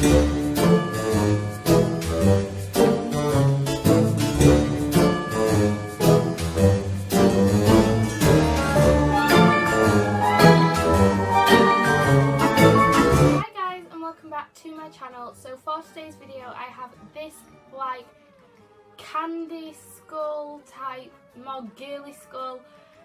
To my channel. So for today's video I have this like candy skull type, more girly skull.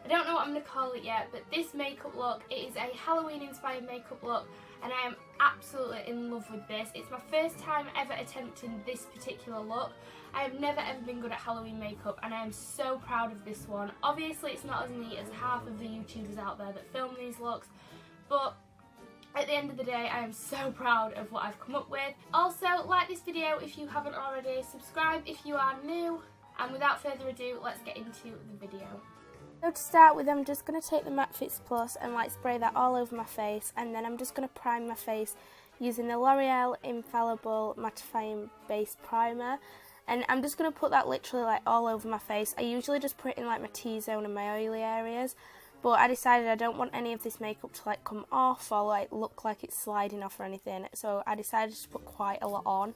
I don't know what I'm going to call it yet, but this makeup look, it is a Halloween inspired makeup look and I am absolutely in love with this. It's my first time ever attempting this particular look. I have never ever been good at Halloween makeup and I am so proud of this one. Obviously it's not as neat as half of the YouTubers out there that film these looks, but at the end of the day, I am so proud of what I've come up with. Also, like this video if you haven't already, subscribe if you are new, and without further ado, let's get into the video. So to start with, I'm just going to take the Matte Fix Plus and like spray that all over my face, and then I'm just going to prime my face using the L'Oreal Infallible Mattifying Base Primer. And I'm just going to put that literally like all over my face. I usually just put it in like my T-zone and my oily areas. But I decided I don't want any of this makeup to like come off or like look like it's sliding off or anything, so I decided to put quite a lot on.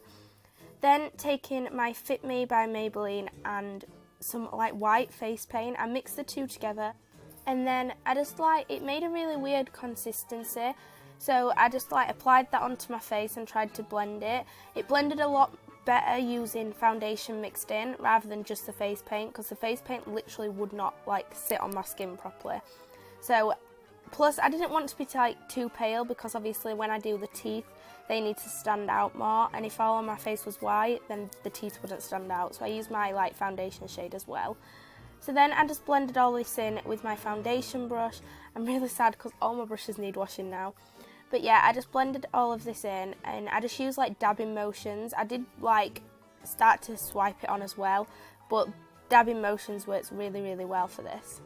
Then taking my Fit Me by Maybelline and some like white face paint, I mixed the two together, and then I just like, it made a really weird consistency, so I just like applied that onto my face and tried to blend it. It blended a lot better using foundation mixed in rather than just the face paint, because the face paint literally would not like sit on my skin properly. So plus I didn't want to be like too pale, because obviously when I do the teeth they need to stand out more, and if all on my face was white then the teeth wouldn't stand out, so I used my like foundation shade as well. So then I just blended all this in with my foundation brush. I'm really sad because all my brushes need washing now. But yeah, I just blended all of this in and I just used like dabbing motions. I did like start to swipe it on as well, but dabbing motions works really, really well for this.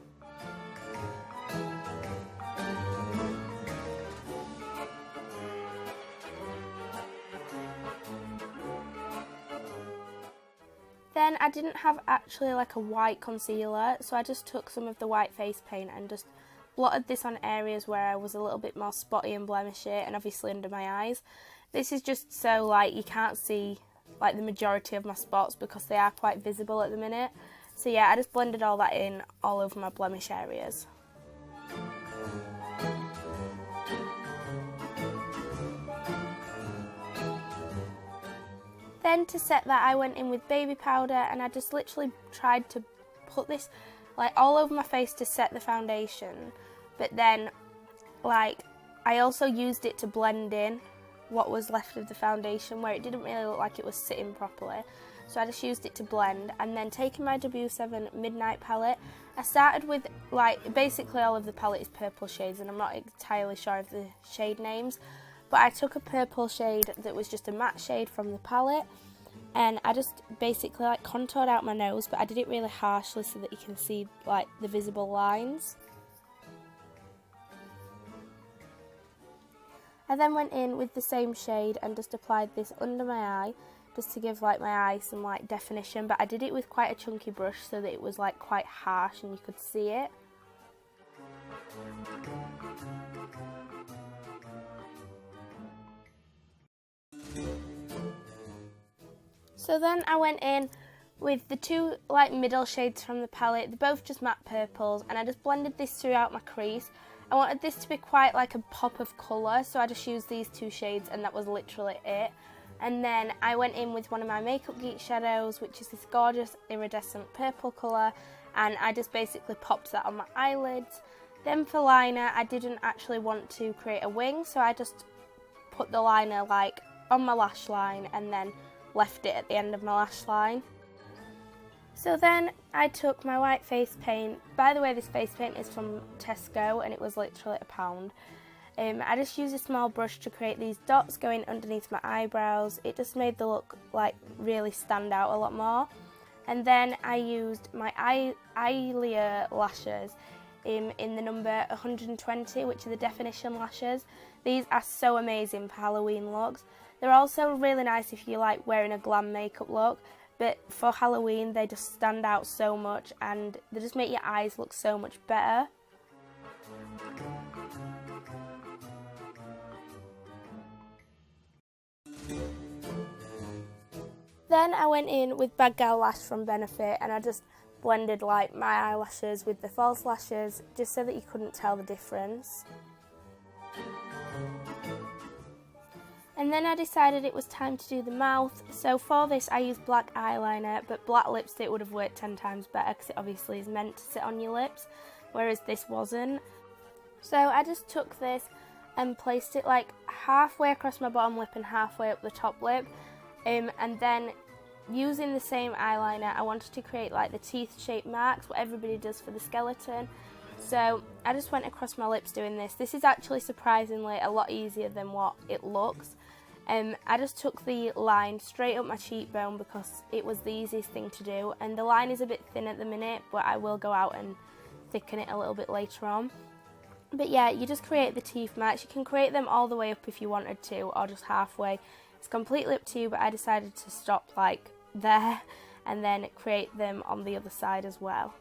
Then I didn't have actually like a white concealer, so I just took some of the white face paint and just blotted this on areas where I was a little bit more spotty and blemishy, and obviously under my eyes. This is just so like you can't see like the majority of my spots because they are quite visible at the minute. So yeah, I just blended all that in all over my blemish areas. Then to set that I went in with baby powder, and I just literally tried to put this like all over my face to set the foundation, but then like I also used it to blend in what was left of the foundation where it didn't really look like it was sitting properly. So I just used it to blend, and then taking my W7 Midnight palette, I started with like basically all of the palette is purple shades and I'm not entirely sure of the shade names, but I took a purple shade that was just a matte shade from the palette, and I just basically like contoured out my nose, but I did it really harshly so that you can see like the visible lines. I then went in with the same shade and just applied this under my eye just to give like my eye some like definition, but I did it with quite a chunky brush so that it was like quite harsh and you could see it. So then I went in with the two like middle shades from the palette. They're both just matte purples, and I just blended this throughout my crease. I wanted this to be quite like a pop of colour, so I just used these two shades and that was literally it. And then I went in with one of my Makeup Geek shadows, which is this gorgeous iridescent purple colour, and I just basically popped that on my eyelids. Then for liner, I didn't actually want to create a wing, so I just put the liner like on my lash line and then left it at the end of my lash line. So then I took my white face paint. By the way, this face paint is from Tesco and it was literally £1. I just used a small brush to create these dots going underneath my eyebrows. It just made the look like really stand out a lot more. And then I used my Leah lashes in the number 120, which are the definition lashes. These are so amazing for Halloween looks. They're also really nice if you like wearing a glam makeup look, but for Halloween they just stand out so much and they just make your eyes look so much better. Then I went in with Bad Gal Lash from Benefit and I just blended like my eyelashes with the false lashes just so that you couldn't tell the difference. And then I decided it was time to do the mouth, so for this I used black eyeliner, but black lipstick would have worked 10 times better because it obviously is meant to sit on your lips, whereas this wasn't. So I just took this and placed it like halfway across my bottom lip and halfway up the top lip, and then using the same eyeliner I wanted to create like the teeth shaped marks, what everybody does for the skeleton. So I just went across my lips doing this. This is actually surprisingly a lot easier than what it looks. I just took the line straight up my cheekbone because it was the easiest thing to do, and the line is a bit thin at the minute, but I will go out and thicken it a little bit later on. But yeah, you just create the teeth marks. You can create them all the way up if you wanted to, or just halfway. It's completely up to you, but I decided to stop like there and then create them on the other side as well.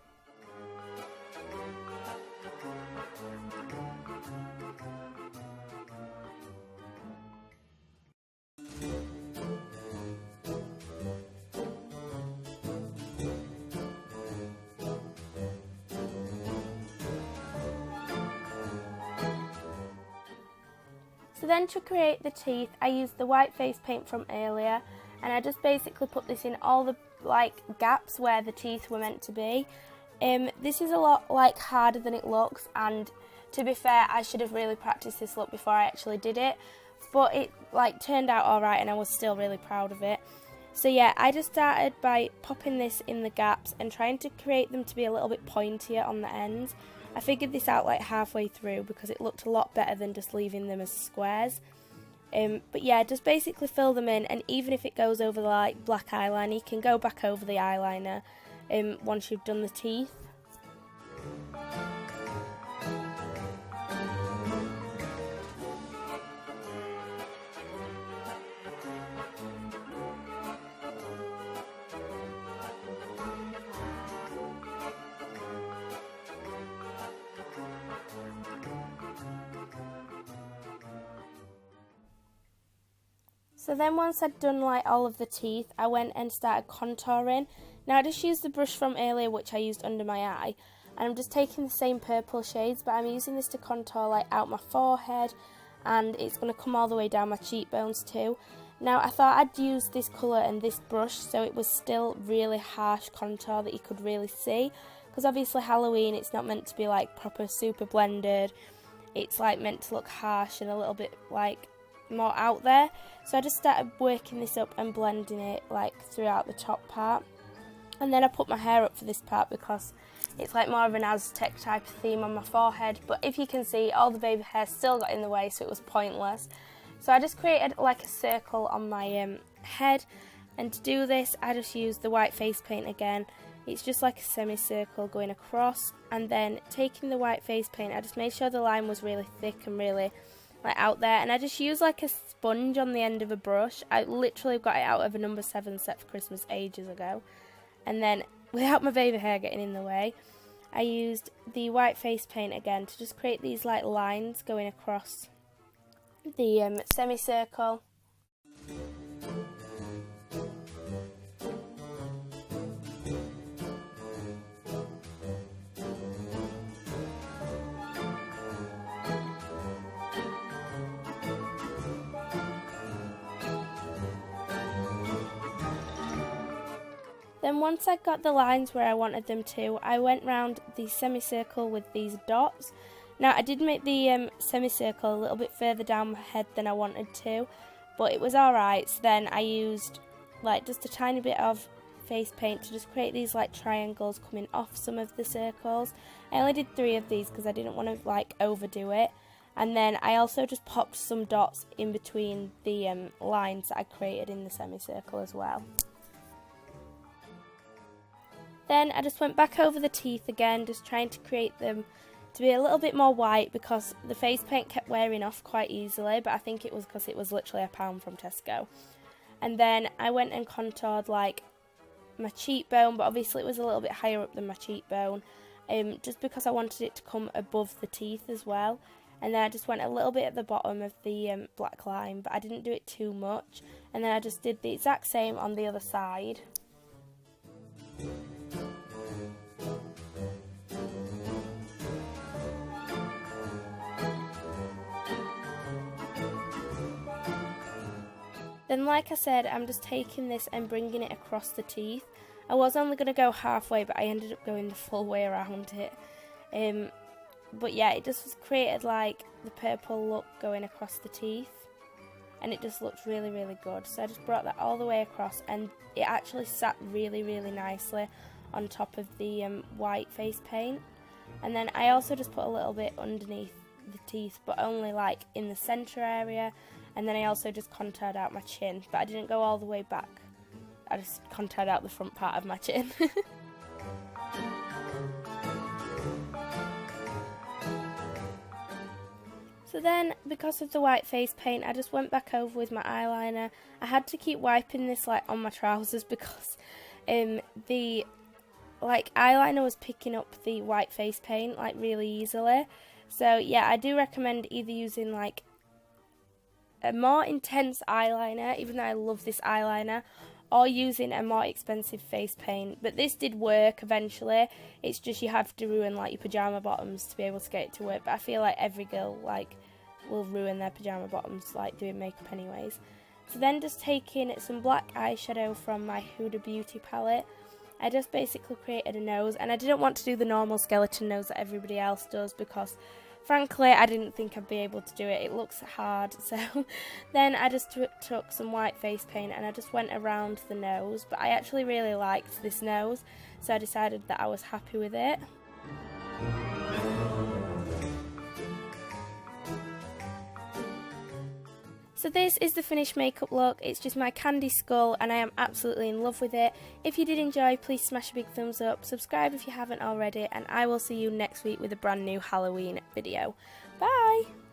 So then to create the teeth, I used the white face paint from earlier, and I just basically put this in all the like gaps where the teeth were meant to be. This is a lot like harder than it looks, and to be fair I should have really practiced this look before I actually did it, but it like turned out alright and I was still really proud of it. So yeah, I just started by popping this in the gaps and trying to create them to be a little bit pointier on the ends. I figured this out like halfway through because it looked a lot better than just leaving them as squares. But yeah, just basically fill them in, and even if it goes over the like black eyeliner, you can go back over the eyeliner once you've done the teeth. So then once I'd done like all of the teeth, I went and started contouring. Now I just used the brush from earlier which I used under my eye, and I'm just taking the same purple shades, but I'm using this to contour like out my forehead, and it's going to come all the way down my cheekbones too. Now I thought I'd use this colour and this brush so it was still really harsh contour that you could really see, because obviously Halloween it's not meant to be like proper super blended, it's like meant to look harsh and a little bit like more out there. So I just started working this up and blending it like throughout the top part, and then I put my hair up for this part because it's like more of an Aztec type of theme on my forehead, but if you can see all the baby hair still got in the way, so it was pointless. So I just created like a circle on my head, and to do this I just used the white face paint again. It's just like a semicircle going across, and then taking the white face paint I just made sure the line was really thick and really like out there, and I just used like a sponge on the end of a brush. I literally got it out of a number 7 set for Christmas ages ago, and then without my baby hair getting in the way I used the white face paint again to just create these like lines going across the semicircle. Then once I got the lines where I wanted them to, I went round the semicircle with these dots. Now I did make the semicircle a little bit further down my head than I wanted to, but it was alright. So then I used like just a tiny bit of face paint to just create these like triangles coming off some of the circles. I only did 3 of these because I didn't want to like overdo it. And then I also just popped some dots in between the lines that I created in the semicircle as well. Then I just went back over the teeth again, just trying to create them to be a little bit more white because the face paint kept wearing off quite easily, but I think it was because it was literally £1 from Tesco. And then I went and contoured like my cheekbone, but obviously it was a little bit higher up than my cheekbone, just because I wanted it to come above the teeth as well. And then I just went a little bit at the bottom of the black line, but I didn't do it too much. and then I just did the exact same on the other side. Then, like I said, I'm just taking this and bringing it across the teeth. I was only going to go halfway, but I ended up going the full way around it. But yeah, it just created like the purple look going across the teeth, and it just looked really, really good. So I just brought that all the way across, and it actually sat really, really nicely on top of the white face paint. And then I also just put a little bit underneath the teeth, but only like in the centre area. And then I also just contoured out my chin, but I didn't go all the way back. I just contoured out the front part of my chin. So then, because of the white face paint, I just went back over with my eyeliner. I had to keep wiping this like on my trousers because the like eyeliner was picking up the white face paint like really easily. So yeah, I do recommend either using like a more intense eyeliner, even though I love this eyeliner, or using a more expensive face paint. But this did work eventually. It's just you have to ruin like your pyjama bottoms to be able to get it to work. But I feel like every girl like will ruin their pyjama bottoms like doing makeup anyways. So then just taking some black eyeshadow from my Huda Beauty palette, I just basically created a nose, and I didn't want to do the normal skeleton nose that everybody else does because frankly I didn't think I'd be able to do it. It looks hard. So then I just took some white face paint and I just went around the nose, but I actually really liked this nose, so I decided that I was happy with it. So this is the finished makeup look. It's just my candy skull and I am absolutely in love with it. If you did enjoy, please smash a big thumbs up, subscribe if you haven't already, and I will see you next week with a brand new Halloween video. Bye!